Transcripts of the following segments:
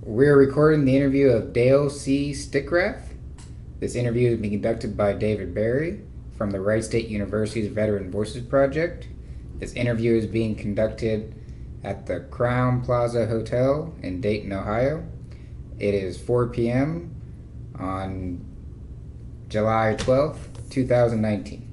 We're recording the interview of Dale C. Stickrath. This interview is being conducted by David Barry from the Wright State University's Veteran Voices Project. This interview is being conducted at the Crowne Plaza Hotel in Dayton, Ohio. It is 4 p.m. on July 12th, 2019.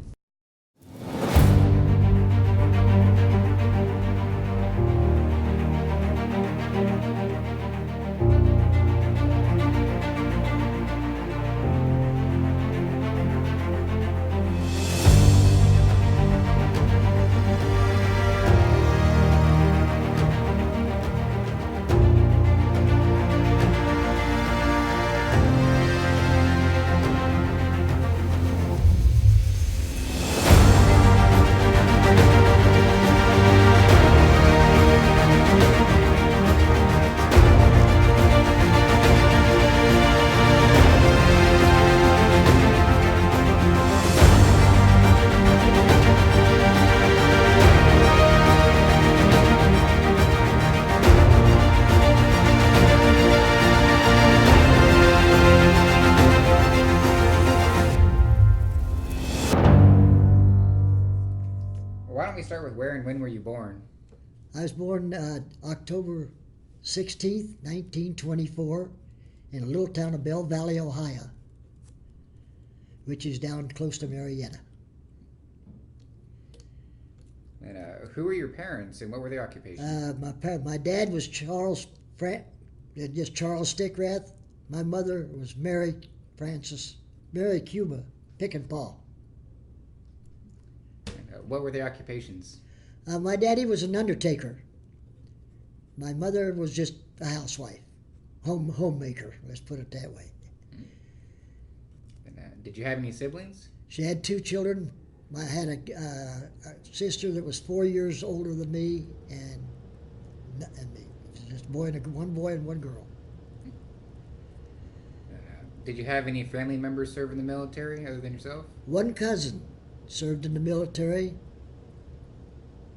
Why don't we start with where and when were you born? I was born October 16th, 1924, in a little town of Bell Valley, Ohio, which is down close to Marietta. And who were your parents and what were their occupations? My dad was Charles Stickrath. My mother was Mary Cuba Pickenpaw. What were their occupations? My daddy was an undertaker. My mother was just a housewife, homemaker. Let's put it that way. And, did you have any siblings? She had two children. I had a sister that was 4 years older than me, and me. Just one boy and one girl. Did you have any family members serve in the military other than yourself? One cousin served in the military,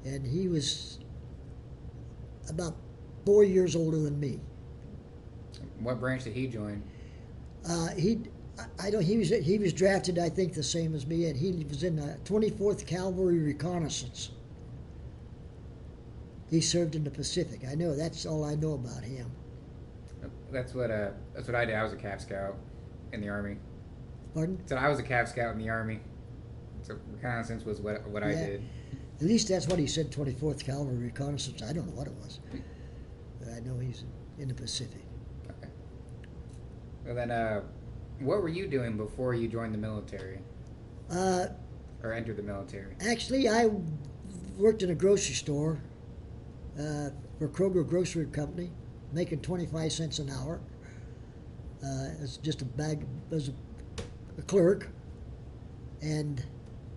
and he was about 4 years older than me. What branch did he join? He was drafted, I think, the same as me, and he was in the 24th Cavalry Reconnaissance. He served in the Pacific. I know, that's all I know about him. That's what I did. I was a Cav Scout in the Army. Pardon? So I was a Cav Scout in the Army. So reconnaissance was what I did. At least that's what he said, 24th Cavalry Reconnaissance. I don't know what it was. But I know he's in the Pacific. Okay. Well then, what were you doing before you joined the military? Or entered the military? Actually, I worked in a grocery store for Kroger Grocery Company, making 25 cents an hour. As just as a clerk. And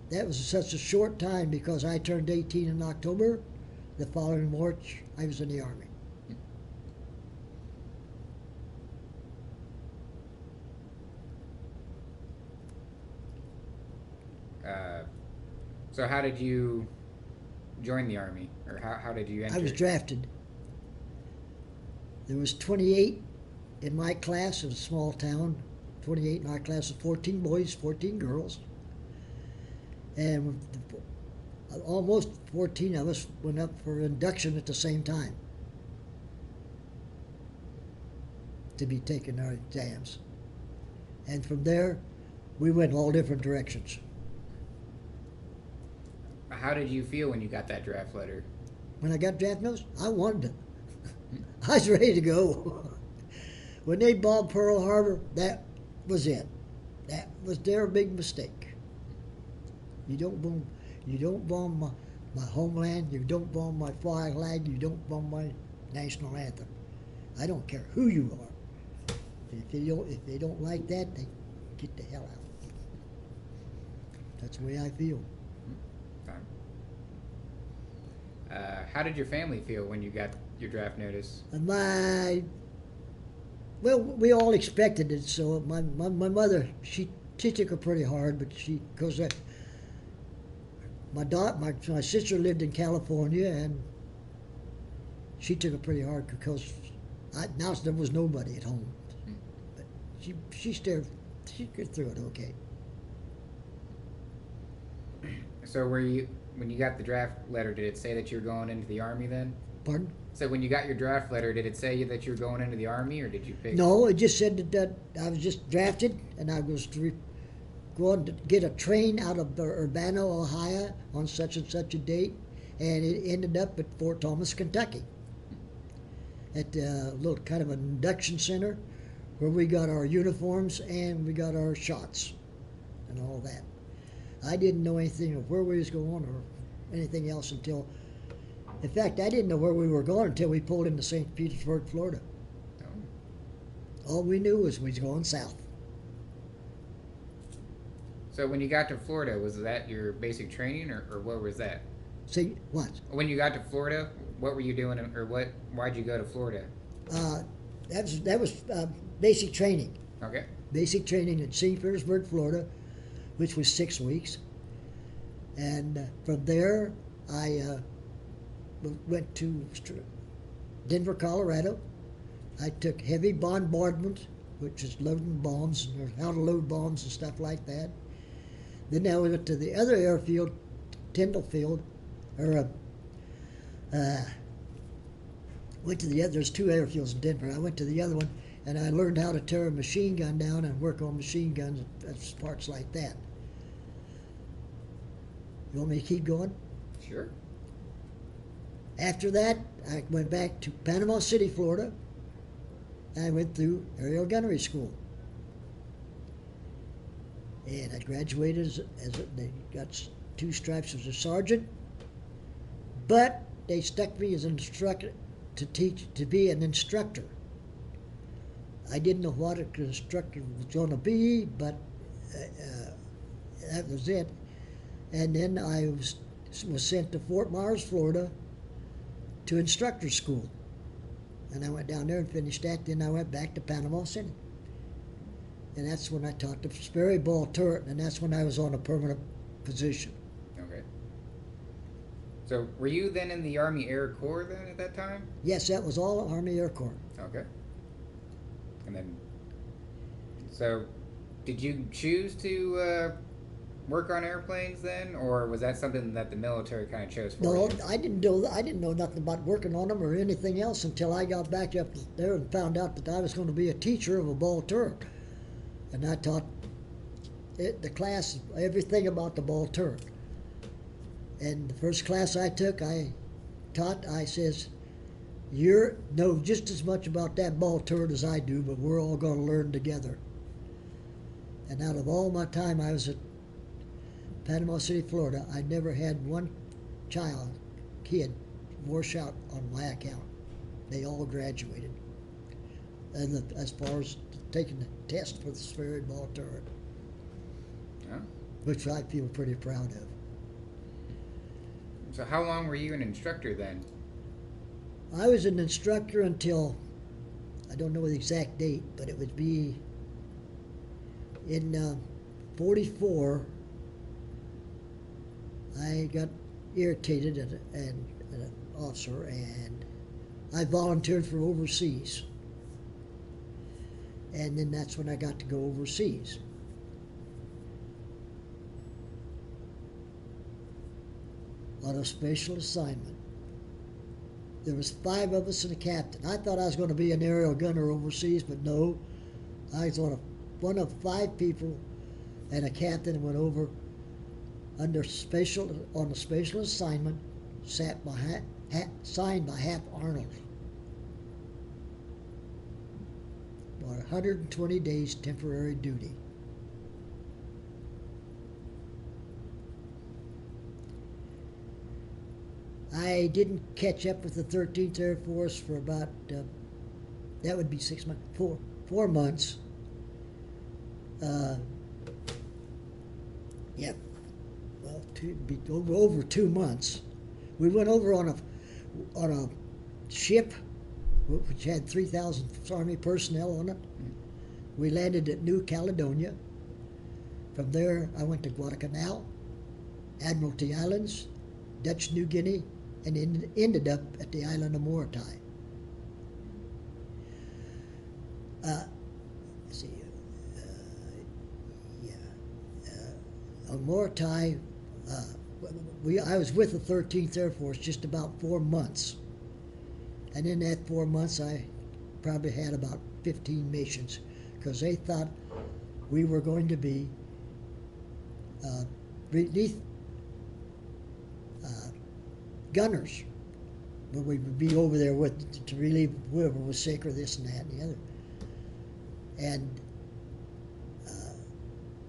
that was such a short time because I turned 18 in October. The following March, I was in the Army. So how did you join the Army? Or how did you enter? I was drafted. There was 28 in my class. It was a small town. 28 in our class of 14 boys, 14 girls. And almost 14 of us went up for induction at the same time to be taking our exams. And from there, we went all different directions. How did you feel when you got that draft letter? When I got draft notice, I wanted it. I was ready to go. When they bombed Pearl Harbor, that was it. That was their big mistake. You don't bomb my homeland. You don't bomb my flag. You don't bomb my national anthem. I don't care who you are. If they don't like that, they get the hell out. That's the way I feel. How did your family feel when you got your draft notice? Well, we all expected it. So my mother, she took it pretty hard, but because my sister lived in California, and she took it pretty hard because Now there was nobody at home, but she stared. She got through it okay. So when you got the draft letter, did it say that you were going into the Army then? Pardon? So when you got your draft letter, did it say that you were going into the Army, or did you pick? No, it just said that I was just drafted, and I was going to get a train out of Urbana, Ohio, on such and such a date, and it ended up at Fort Thomas, Kentucky, at a little kind of an induction center, where we got our uniforms and we got our shots, and all that. I didn't know anything of where we was going or anything else until, in fact, I didn't know where we were going until we pulled into St. Petersburg, Florida. Oh. All we knew was we was going south. So when you got to Florida, was that your basic training, or what was that? See, what? When you got to Florida, what were you doing, or why'd you go to Florida? That was basic training. Okay. Basic training in St. Petersburg, Florida, which was 6 weeks. And from there, I went to Denver, Colorado. I took heavy bombardment, which is loading bombs and how to load bombs and stuff like that. Then I went to the other airfield, Tyndall Field, went to the other. There's 2 airfields in Denver. I went to the other one, and I learned how to tear a machine gun down and work on machine guns and parts like that. You want me to keep going? Sure. After that, I went back to Panama City, Florida. I went through aerial gunnery school. And I graduated they got 2 stripes as a sergeant. But they stuck me as an instructor to be an instructor. I didn't know what an instructor was going to be, but that was it. And then I was sent to Fort Myers, Florida, to instructor school. And I went down there and finished that. Then I went back to Panama City. And that's when I taught the Sperry Ball turret, and that's when I was on a permanent position. Okay. So were you then in the Army Air Corps then at that time? Yes, that was all Army Air Corps. Okay. And then, so did you choose to work on airplanes then, or was that something that the military kind of chose for you? No, I didn't know nothing about working on them or anything else until I got back up there and found out that I was going to be a teacher of a ball turret. And I taught the class everything about the ball turret. And the first class I took, I says, you know just as much about that ball turret as I do, but we're all going to learn together. And out of all my time I was at Panama City, Florida, I never had one kid wash out on my account. They all graduated. And as far as taking the test for the Sperry Ball turret, Oh. which I feel pretty proud of. So how long were you an instructor then? I was an instructor until, I don't know the exact date, but it would be in 44. I got irritated at an officer, and I volunteered for overseas. And then that's when I got to go overseas. On a special assignment. There was 5 of us and a captain. I thought I was going to be an aerial gunner overseas, but no. I was one of 5 people, and a captain went over on a special assignment, signed by Hap Arnold. For 120 days temporary duty. I didn't catch up with the 13th Air Force for about, that would be 6 months, 4 months. Yeah, well, over 2 months. We went over on a ship which had 3,000 Army personnel on it. We landed at New Caledonia. From there, I went to Guadalcanal, Admiralty Islands, Dutch New Guinea, and ended up at the island of Morotai. let's see, yeah, on Morotai, I was with the 13th Air Force just about 4 months. And in that 4 months, I probably had about 15 missions because they thought we were going to be relief gunners. But we would be over there to relieve whoever was sick or this and that and the other. And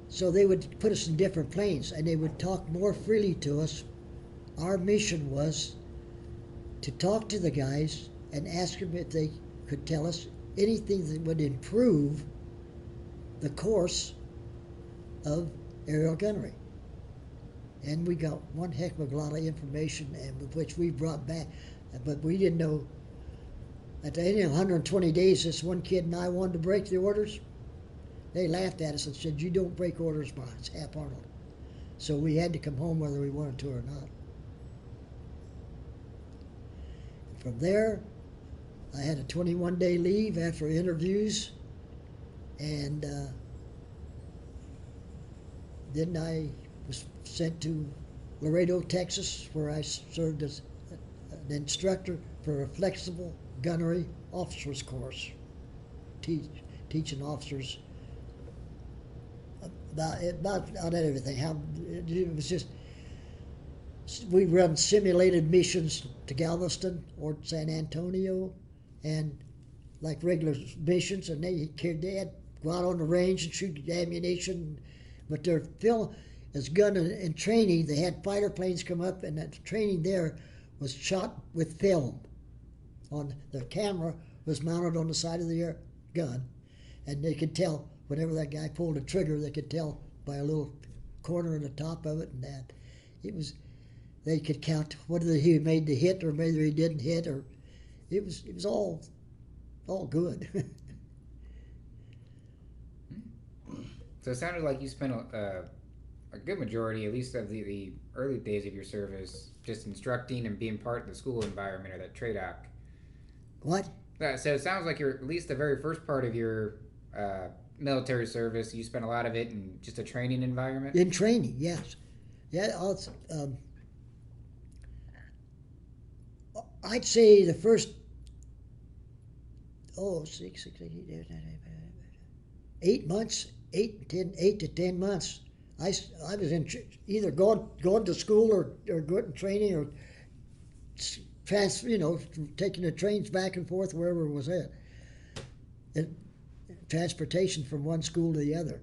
so they would put us in different planes and they would talk more freely to us. Our mission was to talk to the guys and ask them if they could tell us anything that would improve the course of aerial gunnery. And we got one heck of a lot of information, and which we brought back, but we didn't know. At the end of 120 days, this one kid and I wanted to break the orders. They laughed at us and said, "You don't break orders by it's Hap Arnold." So we had to come home whether we wanted to or not. From there, I had a 21-day leave after interviews, and then I was sent to Laredo, Texas, where I served as an instructor for a flexible gunnery officers course, teaching officers about everything. How it was just, we run simulated missions to Galveston or San Antonio, and like regular missions, and they had go out on the range and shoot ammunition, but their film as gun and training, they had fighter planes come up, and that training there was shot with film. On the camera was mounted on the side of the gun, and they could tell whenever that guy pulled the trigger, they could tell by a little corner on the top of it, and that it was. They could count whether he made the hit or whether he didn't hit, or it was all good. So it sounded like you spent a good majority, at least of the early days of your service, just instructing and being part of the school environment or that TRADOC. What? So it sounds like at least the very first part of your military service, you spent a lot of it in just a training environment? In training, yes. Yeah, I'd say the first, 8 months, 8 to 10 months, I was in either going to school or going to training or taking the trains back and forth wherever it was at. And transportation from one school to the other.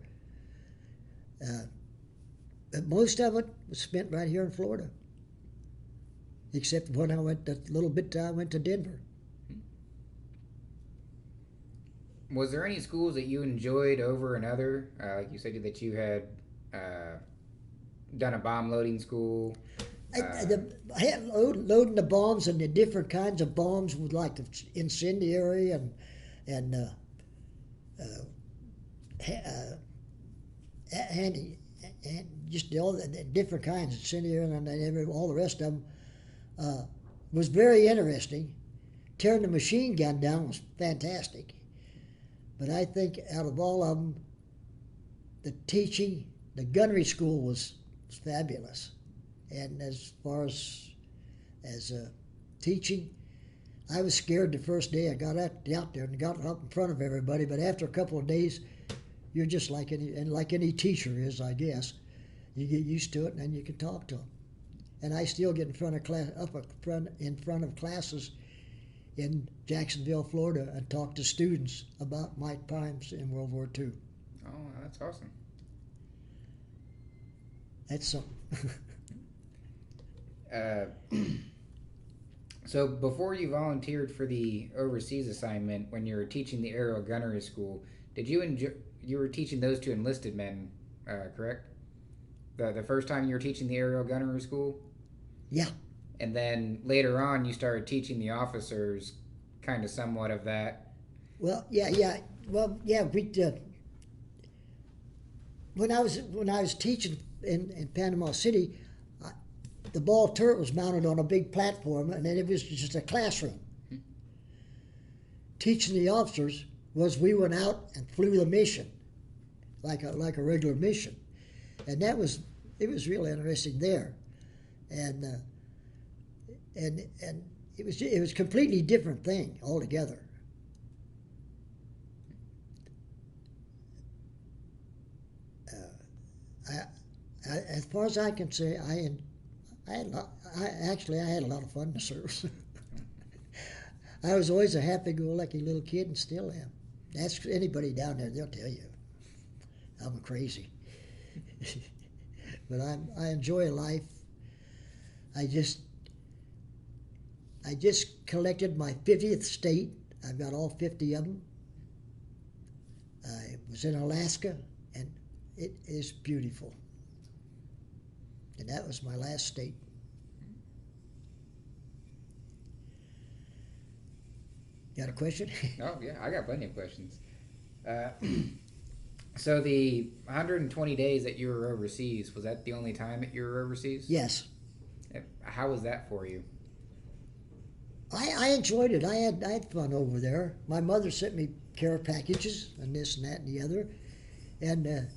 But most of it was spent right here in Florida, except when I went a little bit. I went to Denver. Was there any schools that you enjoyed over another? Like you said that you had done a bomb loading school. Loading the bombs and the different kinds of bombs, with like the incendiary and just all the different kinds of incendiary and all the rest of them was very interesting. Tearing the machine gun down was fantastic. But I think out of all of them, the teaching, the gunnery school was fabulous. And as far as teaching, I was scared the first day I got out there and got up in front of everybody. But after a couple of days, you're just like any teacher is, I guess. You get used to it, and then you can talk to them. And I still get in front of classes in Jacksonville, Florida, and talk to students about my times in World War II. Oh, that's awesome. That's something. So before you volunteered for the overseas assignment, when you were teaching the aerial gunnery school, you were teaching those to enlisted men, correct? The first time you were teaching the aerial gunnery school? Yeah. And then later on, you started teaching the officers, kind of somewhat of that. Well, yeah. Well, yeah. When I was teaching in Panama City, the ball turret was mounted on a big platform, and then it was just a classroom. Teaching the officers was we went out and flew the mission, like a regular mission, and it was real interesting there, and it was a completely different thing altogether. As far as I can say, I had a lot of fun in the service. I was always a happy-go-lucky little kid, and still am. Ask anybody down there; they'll tell you I'm crazy. But I enjoy life. I just collected my 50th state. I've got all 50 of them. I was in Alaska, and it is beautiful. And that was my last state. Got a question? Oh, yeah, I got plenty of questions. So the 120 days that you were overseas, was that the only time that you were overseas? Yes. How was that for you? I enjoyed it. I had fun over there. My mother sent me care packages and this and that and the other. And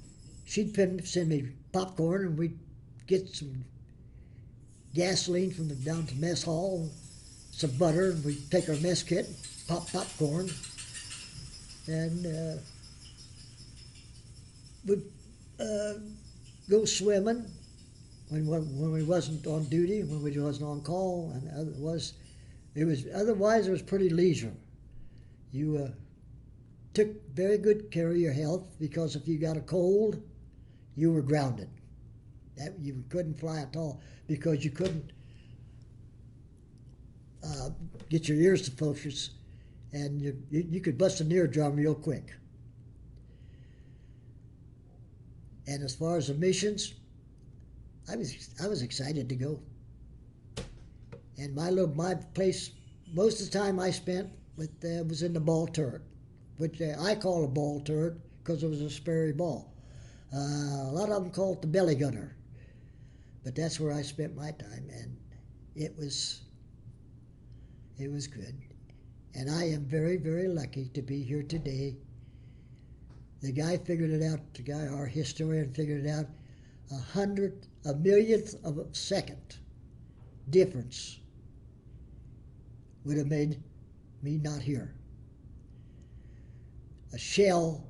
she'd send me popcorn, and we'd get some gasoline from down to mess hall, some butter, and we'd take our mess kit, pop popcorn, and we'd go swimming when we wasn't on duty, when we wasn't on call, and otherwise it was pretty leisure. You took very good care of your health, because if you got a cold, you were grounded. That you couldn't fly at all, because you couldn't get your ears to focus, and you could bust an eardrum real quick. And as far as the missions, I was excited to go. And my place, most of the time I spent was in the ball turret, which I call a ball turret because it was a Sperry ball. A lot of them call it the belly gunner, but that's where I spent my time, and it was good. And I am very, very lucky to be here today. The guy figured it out, our historian figured it out, a millionth of a second difference would have made me not here. A shell,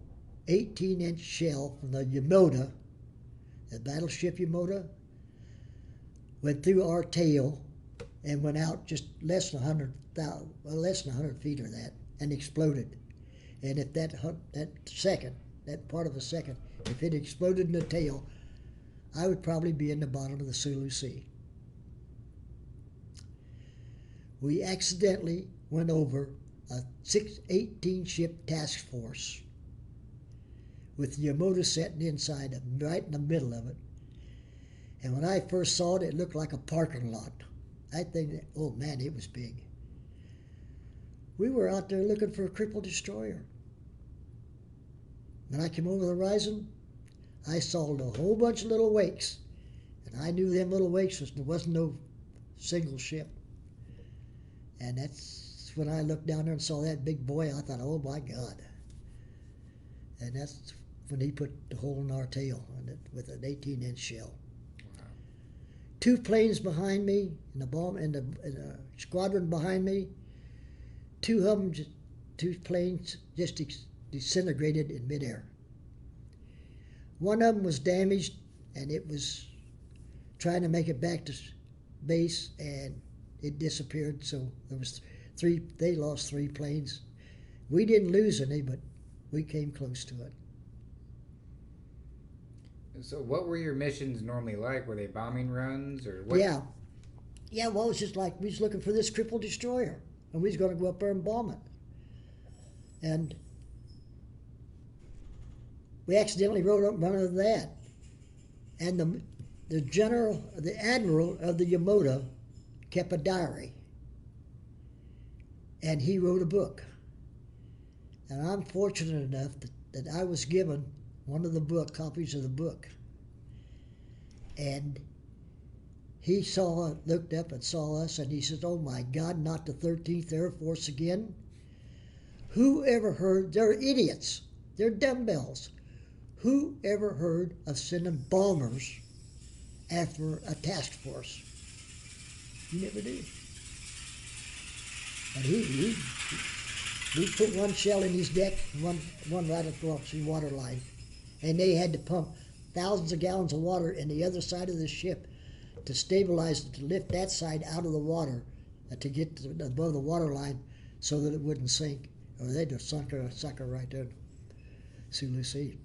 18-inch shell from the Yamota, the battleship Yamota, went through our tail and went out just less than 100 feet or that, and exploded. And if that part of a second, if it exploded in the tail, I would probably be in the bottom of the Sulu Sea. We accidentally went over a 18-ship task force with the Yamota sitting inside of, right in the middle of it. And when I first saw it, it looked like a parking lot. I think, oh man, it was big. We were out there looking for a crippled destroyer. When I came over the horizon, I saw a whole bunch of little wakes, and I knew them little wakes there wasn't no single ship. And that's when I looked down there and saw that big boy. I thought, oh my God. And that's when he put the hole in our tail with an 18-inch shell. Wow. 2 planes behind me, and the squadron behind me. 2 of them, 2 planes just disintegrated in midair. One of them was damaged, and it was trying to make it back to base, and it disappeared. So there was 3. They lost 3 planes. We didn't lose any, but we came close to it. So what were your missions normally like? Were they bombing runs or what? Yeah. Well, it was just like we was looking for this crippled destroyer, and we was going to go up there and bomb it. And we accidentally rode up one of that. And the admiral of the Yamota kept a diary, and he wrote a book. And I'm fortunate enough that I was given one of the copies of the book. And he looked up and saw us, and he said, oh my God, not the 13th Air Force again? Who ever heard, they're idiots, they're dumbbells. Who ever heard of sending bombers after a task force? You never did. And we put one shell in his deck, one right across the water line. And they had to pump thousands of gallons of water in the other side of the ship to stabilize it, to lift that side out of the water, to get above the water line so that it wouldn't sink. Or they'd have sunk her right there in Sulu Sea.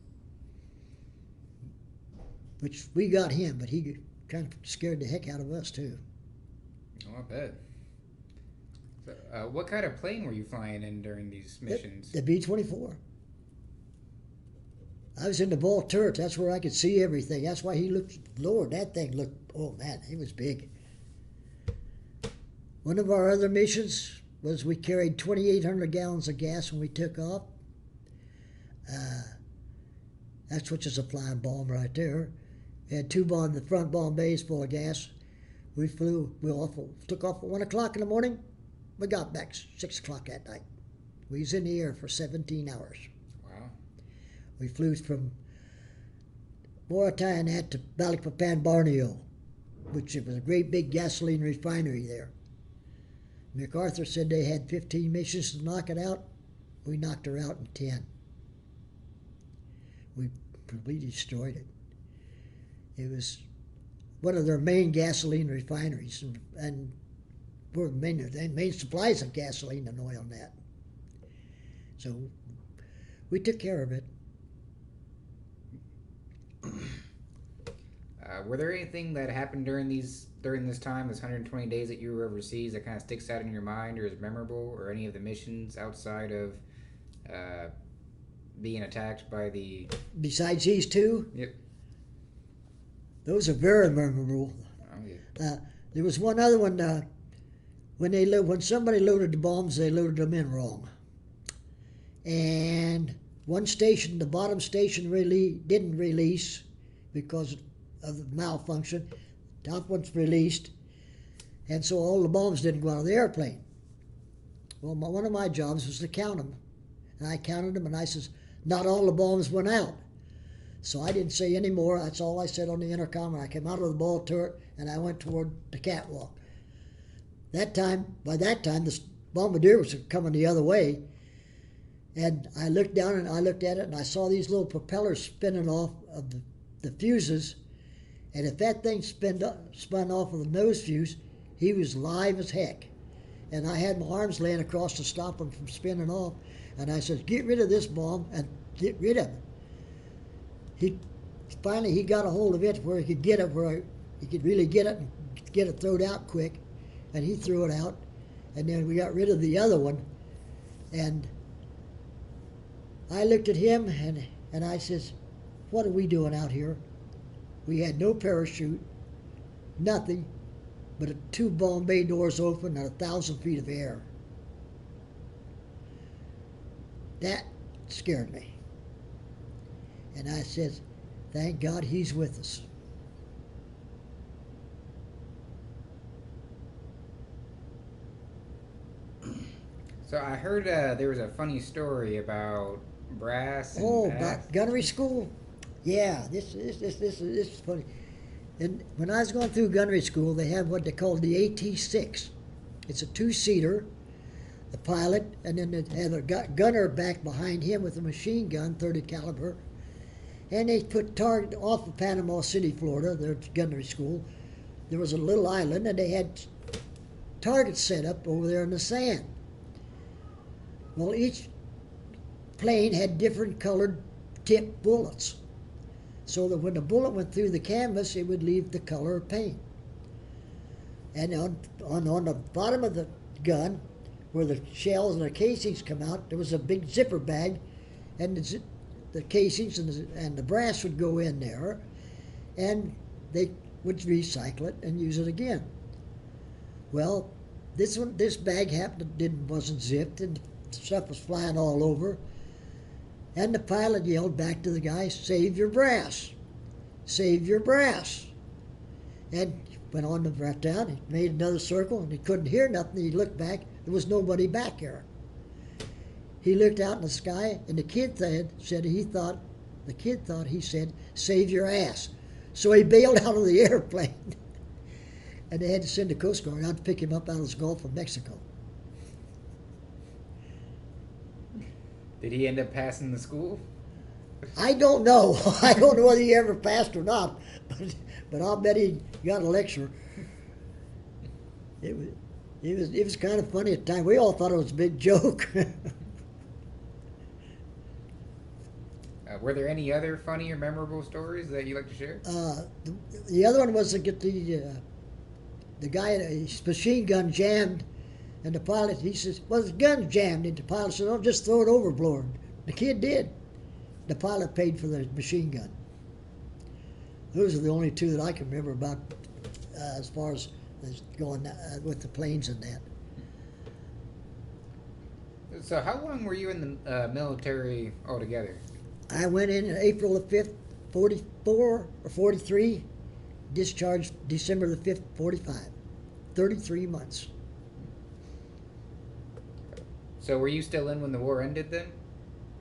Which we got him, but he kind of scared the heck out of us too. Oh, I bet. So, what kind of plane were you flying in during these missions? The B-24. I was in the ball turret. That's where I could see everything. That's why he looked, Lord, that thing looked, oh man, it was big. One of our other missions was we carried 2,800 gallons of gas when we took off. That's which is a flying bomb right there. We had two bomb, the front bomb bays full of gas. We took off at 1 o'clock in the morning. We got back 6 o'clock at night. We was in the air for 17 hours. Wow. We flew from Mauritania to Balikpapan, Borneo, which was a great big gasoline refinery there. MacArthur said they had 15 missions to knock it out. We knocked her out in 10. We completely destroyed it. It was one of their main gasoline refineries, and we're the main supplies of gasoline and oil on that. So we took care of it. Were there anything that happened during this time, this 120 days that you were overseas, that kind of sticks out in your mind or is memorable, or any of the missions outside of being attacked by the... Besides these two? Yep. Those are very memorable. Oh, yeah. There was one other one, when somebody loaded the bombs, they loaded them in wrong. And one station, the bottom station, didn't release because of the malfunction. Top one's released, and so all the bombs didn't go out of the airplane. Well, one of my jobs was to count them, and I counted them, and I says, not all the bombs went out. So I didn't say any more. That's all I said on the intercom, and I came out of the ball turret, and I went toward the catwalk. By that time, the bombardier was coming the other way, and I looked down and I looked at it, and I saw these little propellers spinning off of the fuses. And if that thing spun off of the nose fuse, he was live as heck. And I had my arms laying across to stop him from spinning off. And I said, get rid of this bomb and get rid of it. Finally, he got a hold of it where he could get it, where he could really get it and get it thrown out quick. And he threw it out. And then we got rid of the other one. And I looked at him and I says, what are we doing out here? We had no parachute, nothing, but two bomb bay doors open and 1,000 feet of air. That scared me. And I said, thank God he's with us. So I heard there was a funny story about brass and about gunnery school? Yeah, this is funny. And when I was going through gunnery school, they have what they call the AT-6. It's a two-seater, the pilot, and then they have a gunner back behind him with a machine gun, 30 caliber. And they put target off of Panama City, Florida, their gunnery school. There was a little island, and they had targets set up over there in the sand. Well, each plane had different colored tipped bullets, so that when the bullet went through the canvas, it would leave the color of paint. And on the bottom of the gun, where the shells and the casings come out, there was a big zipper bag, and the casings and the brass would go in there, and they would recycle it and use it again. Well, this bag wasn't zipped, and stuff was flying all over. And the pilot yelled back to the guy, save your brass, save your brass. And he went on the right down, he made another circle, and he couldn't hear nothing. He looked back, there was nobody back there. he looked out in the sky, and the kid said he said, "Save your ass." So he bailed out of the airplane, and they had to send the Coast Guard out to pick him up out of the Gulf of Mexico. Did he end up passing the school? I don't know. I don't know whether he ever passed or not, but I'll bet he got a lecture. It was kind of funny at the time. We all thought it was a big joke. Were there any other funny or memorable stories that you'd like to share? The other one was to get the guy, his machine gun jammed, and the pilot, he says, "Well, his gun's jammed." And the pilot said, "Oh, just throw it overboard." The kid did. The pilot paid for the machine gun. Those are the only two that I can remember about as far as going with the planes and that. So how long were you in the military altogether? I went in April the 5th, 44 or 43, discharged December the 5th, 45. 33 months. So were you still in when the war ended then?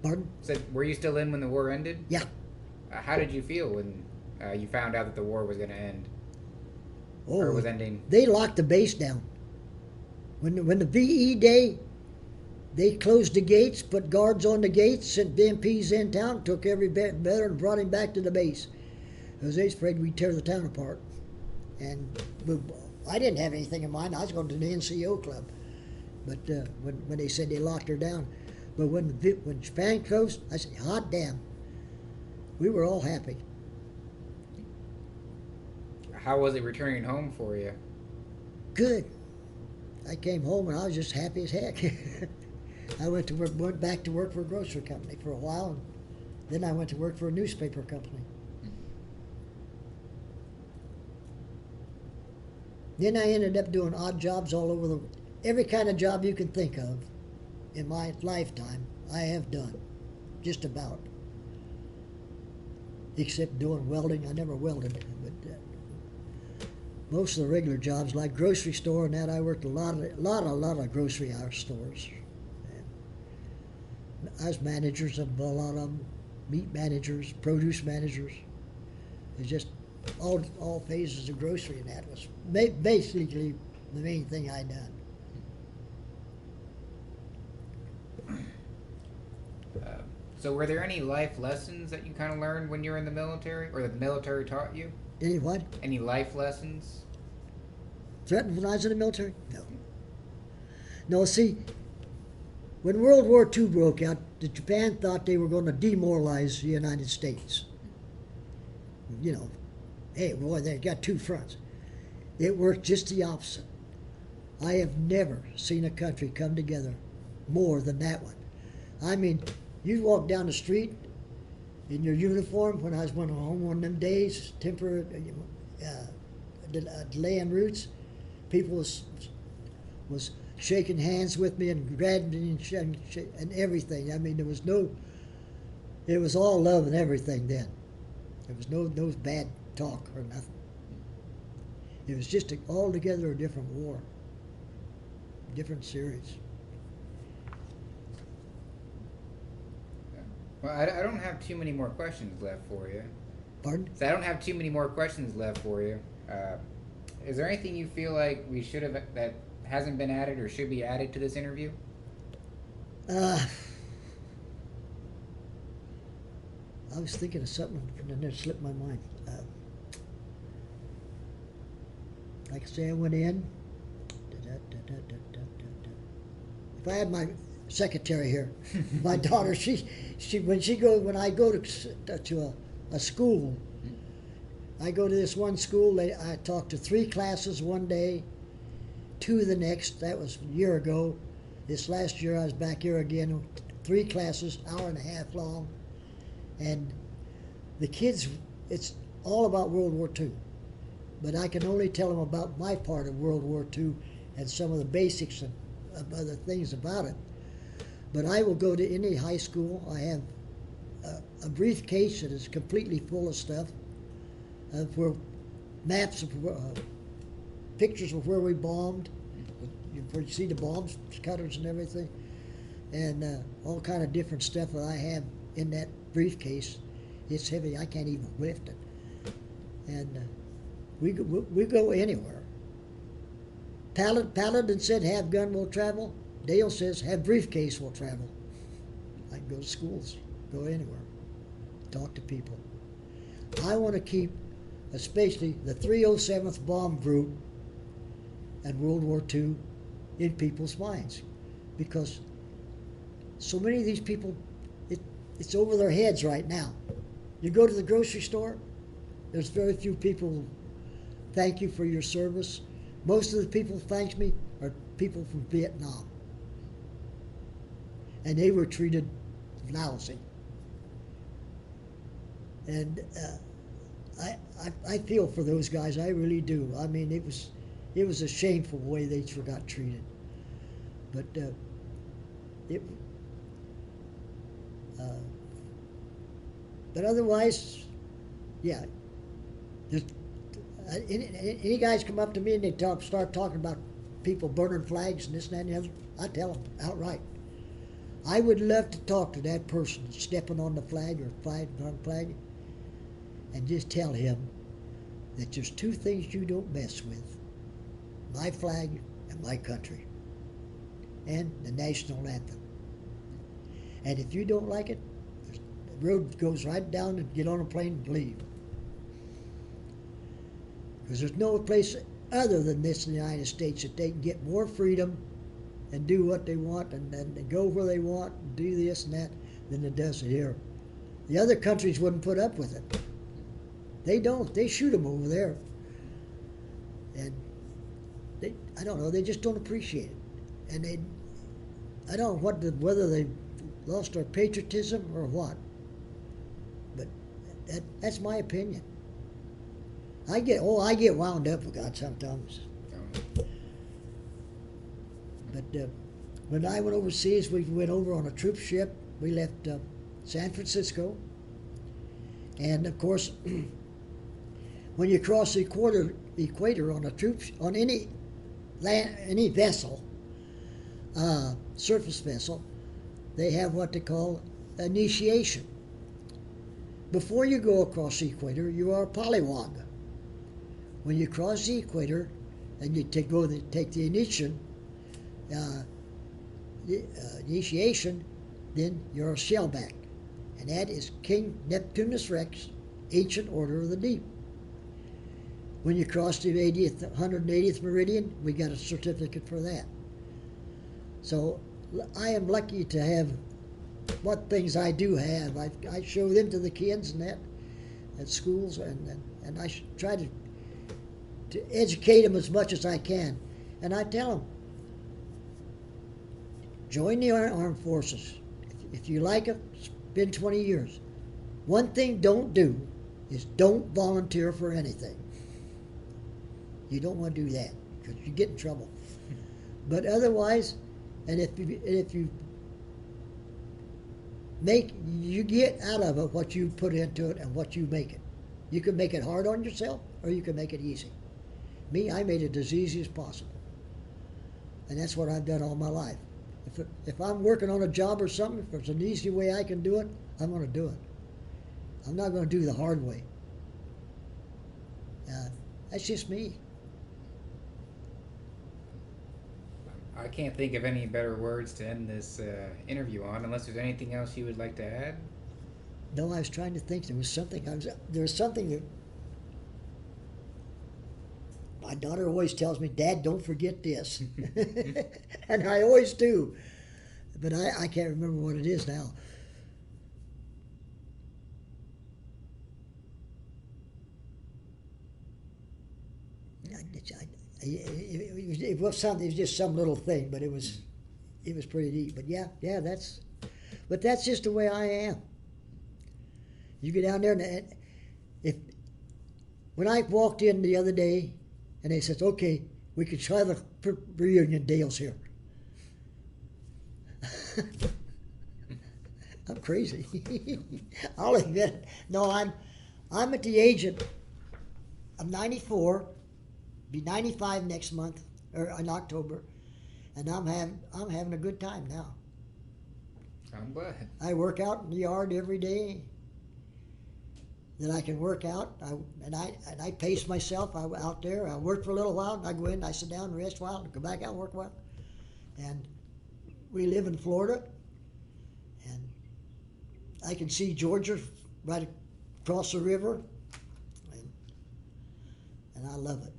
Pardon? Were you still in when the war ended? Yeah. How did you feel when you found out that the war was going to end? Oh, or was ending? They locked the base down. When the VE day, they closed the gates, put guards on the gates, sent the MPs in town, took every veteran and brought him back to the base. Because they was afraid we'd tear the town apart. And I didn't have anything in mind. I was going to the NCO club. But when they said they locked her down. But when Japan closed, I said, hot damn. We were all happy. How was it returning home for you? Good. I came home and I was just happy as heck. I went back to work for a grocery company for a while, and then I went to work for a newspaper company. Then I ended up doing odd jobs all over every kind of job you can think of in my lifetime, I have done, just about. Except doing welding. I never welded, but most of the regular jobs, like grocery store and that, I worked a lot of grocery hour stores. And I was managers of a lot of them, meat managers, produce managers. It's just all phases of grocery, and that was basically the main thing I'd done. So were there any life lessons that you kind of learned when you were in the military, or that the military taught you? Any what? Any life lessons? Threatened when I was in the military? No. No, see, when World War II broke out, Japan thought they were going to demoralize the United States. You know, hey, boy, they got two fronts. It worked just the opposite. I have never seen a country come together more than that one. I mean, you'd walk down the street in your uniform when I was home one of them days, temporary, delaying routes. People was shaking hands with me and grabbing me and everything. I mean, it was all love and everything then. There was no bad talk or nothing. It was just altogether a different war, different series. Well, I don't have too many more questions left for you. Pardon? So I don't have too many more questions left for you. Is there anything you feel like we should have that hasn't been added or should be added to this interview? I was thinking of something and then it slipped my mind. Like I say, I went in. If I had my secretary here, my daughter, when I go to a school, I go to this one school. I talk to 3 classes one day, 2 the next. That was a year ago. This last year I was back here again, 3 classes, hour and a half long, and the kids, it's all about World War II. But I can only tell them about my part of World War II and some of the basics of other things about it. But I will go to any high school. I have a briefcase that is completely full of stuff, where maps of pictures of where we bombed, where you see the bombs cutters and everything. and all kind of different stuff that I have in that briefcase. It's heavy. I can't even lift it. And we go anywhere. Paladin said have gun will travel. Dale says have briefcase will travel. I can go to schools, go anywhere, talk to people. I want to keep, especially the 307th Bomb Group and World War II, in people's minds, because so many of these people, it's over their heads right now. You go to the grocery store, there's very few people who thank you for your service. Most of the people who thank me are people from Vietnam. And they were treated lousy. And I feel for those guys, I really do. I mean, it was a shameful way they got treated. But but otherwise, yeah. Any guys come up to me and they start talking about people burning flags and this and that and the other, I tell them outright. I would love to talk to that person stepping on the flag or flag and just tell him that there's two things you don't mess with: my flag and my country, and the national anthem. And if you don't like it, the road goes right down and get on a plane and leave. Because there's no place other than this in the United States that they can get more freedom and do what they want and go where they want and do this and that than it does here. The other countries wouldn't put up with it. They don't. They shoot them over there. And I don't know, they just don't appreciate it. And I don't know whether they lost their patriotism or what. But that's my opinion. I get wound up with God sometimes. But when I went overseas, we went over on a troop ship. We left San Francisco. And of course, when you cross the equator on on any vessel, surface vessel, they have what they call initiation. Before you go across the equator, you are a polywog. When you cross the equator and you take the initiation, then you're a shellback. And that is King Neptunus Rex, Ancient Order of the Deep. When you cross the 180th meridian, we got a certificate for that. So I am lucky to have what things I do have. I show them to the kids and that at schools, and I try to educate them as much as I can. And I tell them, join the armed forces. If you like it, spend 20 years. One thing don't do is don't volunteer for anything. You don't want to do that because you get in trouble. But otherwise, and if you get out of it what you put into it and what you make it. You can make it hard on yourself or you can make it easy. Me, I made it as easy as possible. And that's what I've done all my life. If I'm working on a job or something, if there's an easy way I can do it, I'm going to do it. I'm not going to do the hard way. That's just me. I can't think of any better words to end this interview on, unless there's anything else you would like to add. No, I was trying to think. There was something that my daughter always tells me, "Dad, don't forget this," and I always do. But I can't remember what it is now. It was something. It was just some little thing, but it was pretty neat. But yeah, that's just the way I am. You go down there, and when I walked in the other day, and they said, "Okay, we could try the reunion. Dale's here." I'm crazy. I'll admit it. No, I'm at the age of I'm 94. Be 95 next month or in October, and I'm having a good time now. I'm glad. I work out in the yard every day. That I can work out, I pace myself. I out there. I work for a little while, and I go in. I sit down and rest a while, and go back out and work a while. And we live in Florida, and I can see Georgia right across the river, and I love it.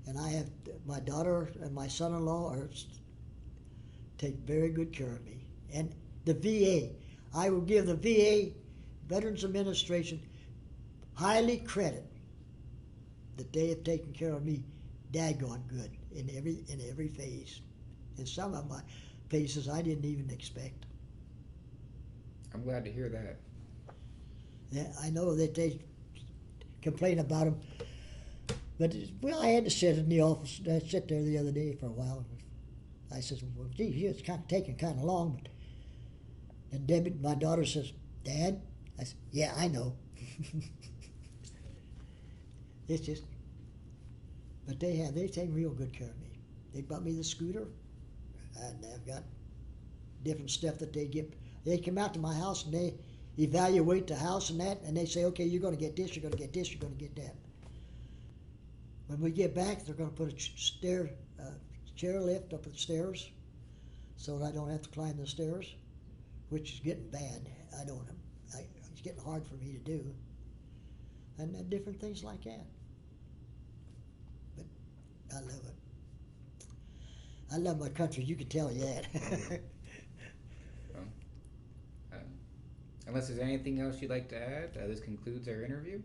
And I have my daughter and my son-in-law take very good care of me. And the VA, I will give the VA, Veterans Administration, highly credit that they have taken care of me daggone good in every phase. In some of my phases I didn't even expect. I'm glad to hear that. Yeah, I know that they complain about them, but I had to sit in the office. I sit there the other day for a while. I said, "Well, gee, it's kind of taking kind of long." But and Debbie, my daughter, says, "Dad," I said, "Yeah, I know." It's just, but they take real good care of me. They bought me the scooter, and they've got different stuff that they get. They come out to my house and they evaluate the house and that, and they say, "Okay, you're going to get this, you're going to get this, you're going to get that." When we get back, they're going to put a chair lift up the stairs, so that I don't have to climb the stairs, which is getting bad. It's getting hard for me to do, and different things like that. But I love it. I love my country. You can tell you that. Well, unless there's anything else you'd like to add, this concludes our interview.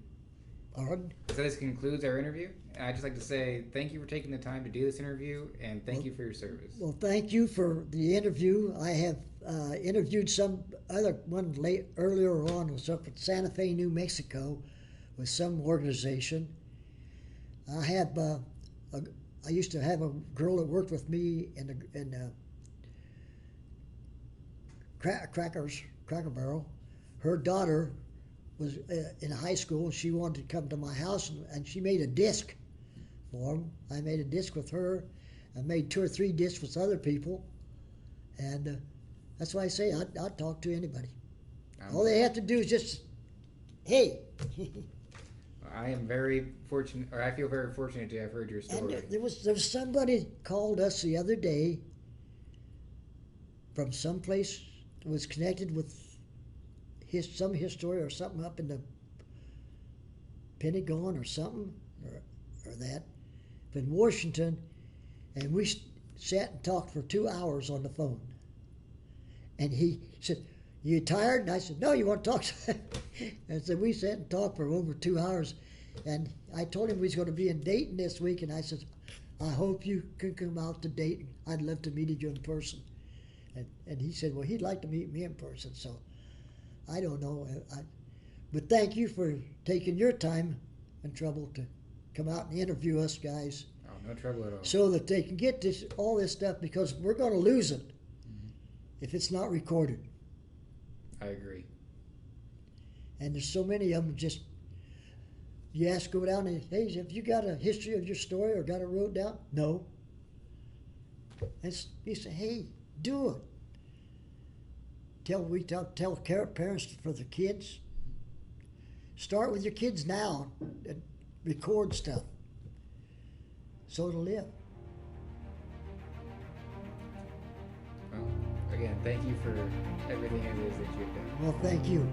Pardon? So this concludes our interview. And I'd just like to say thank you for taking the time to do this interview, and thank you for your service. Well, thank you for the interview. I have interviewed some other one earlier on. Was up at Santa Fe, New Mexico, with some organization. I used to have a girl that worked with me in Cracker Barrel. Her daughter was in high school, and she wanted to come to my house, and she made a disc for them. I made a disc with her. I made 2 or 3 discs with other people, and that's why I say I'd talk to anybody. All they have to do is just, hey. I am very fortunate, or I feel very fortunate to have heard your story. And there was somebody called us the other day from someplace that was connected with some history or something up in the Pentagon or something, or that, in Washington, and we sat and talked for 2 hours on the phone. And he said, "You tired?" And I said, "No, you want to talk?" And so we sat and talked for over 2 hours. And I told him we was going to be in Dayton this week, and I said, "I hope you can come out to Dayton. I'd love to meet you in person." And he said, well, he'd like to meet me in person. So I don't know. But thank you for taking your time and trouble to come out and interview us guys. Oh, no trouble at all. So that they can get all this stuff, because we're going to lose it if it's not recorded. I agree. And there's so many of them just, you ask, go down and, hey, have you got a history of your story or got it wrote down? No. And you say, hey, do it. Tell parents for the kids. Start with your kids now and record stuff so it'll live. Well, again, thank you for everything it is that you've done. Well, thank you.